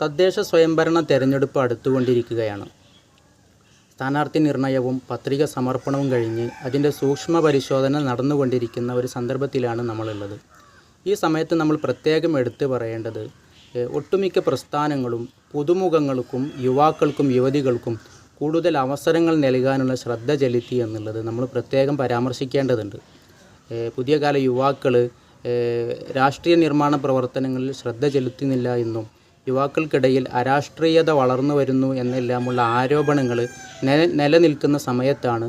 തദ്ദേശ സ്വയംഭരണ തെരഞ്ഞെടുപ്പ് അടുത്തുകൊണ്ടിരിക്കുകയാണ്. സ്ഥാനാർത്ഥി നിർണയവും പത്രിക സമർപ്പണവും കഴിഞ്ഞ് അതിൻ്റെ സൂക്ഷ്മ പരിശോധന നടന്നുകൊണ്ടിരിക്കുന്ന ഒരു സന്ദർഭത്തിലാണ് നമ്മളുള്ളത്. ഈ സമയത്ത് നമ്മൾ പ്രത്യേകം എടുത്തു പറയേണ്ടത് ഒട്ടുമിക്ക പ്രസ്ഥാനങ്ങളും പുതുമുഖങ്ങൾക്കും യുവാക്കൾക്കും യുവതികൾക്കും കൂടുതൽ അവസരങ്ങൾ നൽകാനുള്ള ശ്രദ്ധ ചെലുത്തി എന്നുള്ളത് നമ്മൾ പ്രത്യേകം പരാമർശിക്കേണ്ടതുണ്ട്. പുതിയ കാല യുവാക്കൾ രാഷ്ട്രീയ നിർമ്മാണ പ്രവർത്തനങ്ങളിൽ ശ്രദ്ധ ചെലുത്തുന്നില്ല എന്നും യുവാക്കൾക്കിടയിൽ അരാഷ്ട്രീയത വളർന്നു വരുന്നു എന്നെല്ലാമുള്ള ആരോപണങ്ങൾ നിലനിൽക്കുന്ന സമയത്താണ്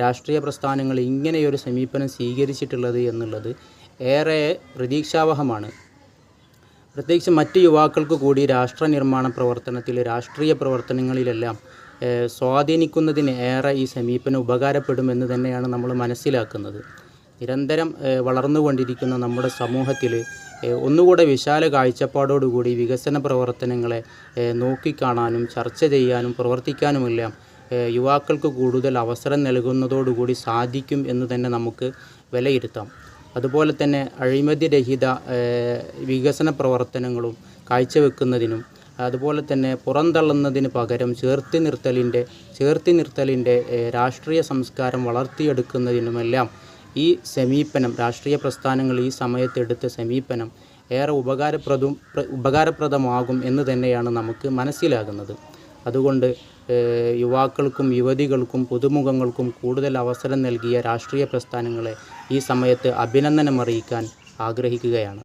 രാഷ്ട്രീയ പ്രസ്ഥാനങ്ങൾ ഇങ്ങനെയൊരു സമീപനം സ്വീകരിച്ചിട്ടുള്ളത് എന്നുള്ളത് ഏറെ പ്രതീക്ഷാവഹമാണ്. പ്രത്യേകിച്ച് മറ്റ് യുവാക്കൾക്ക് കൂടി രാഷ്ട്ര നിർമ്മാണ പ്രവർത്തനത്തിൽ രാഷ്ട്രീയ പ്രവർത്തനങ്ങളിലെല്ലാം സ്വാധീനിക്കുന്നതിന് ഏറെ ഈ സമീപനം ഉപകാരപ്പെടുമെന്ന് തന്നെയാണ് നമ്മൾ മനസ്സിലാക്കുന്നത്. നിരന്തരം വളർന്നുകൊണ്ടിരിക്കുന്ന നമ്മുടെ സമൂഹത്തിൽ ഒന്നുകൂടെ വിശാല കാഴ്ചപ്പാടോടുകൂടി വികസന പ്രവർത്തനങ്ങളെ നോക്കിക്കാണാനും ചർച്ച ചെയ്യാനും പ്രവർത്തിക്കാനുമെല്ലാം യുവാക്കൾക്ക് കൂടുതൽ അവസരം നൽകുന്നതോടുകൂടി സാധിക്കും എന്ന് തന്നെ നമുക്ക് വിലയിരുത്താം. അതുപോലെ തന്നെ അഴിമതിരഹിത വികസന പ്രവർത്തനങ്ങളും കാഴ്ചവെക്കുന്നതിനും അതുപോലെ തന്നെ പുറന്തള്ളുന്നതിന് പകരം ചേർത്തി നിർത്തലിൻ്റെ രാഷ്ട്രീയ സംസ്കാരം വളർത്തിയെടുക്കുന്നതിനുമെല്ലാം ഈ സമീപനം രാഷ്ട്രീയ പ്രസ്ഥാനങ്ങൾ ഈ സമയത്തെടുത്ത സമീപനം ഏറെ ഉപകാരപ്രദമാകും എന്ന് തന്നെയാണ് നമുക്ക് മനസ്സിലാകുന്നത്. അതുകൊണ്ട് യുവാക്കൾക്കും യുവതികൾക്കും പുതുമുഖങ്ങൾക്കും കൂടുതൽ അവസരം നൽകിയ രാഷ്ട്രീയ പ്രസ്ഥാനങ്ങളെ ഈ സമയത്ത് അഭിനന്ദനം അറിയിക്കാൻ ആഗ്രഹിക്കുകയാണ്.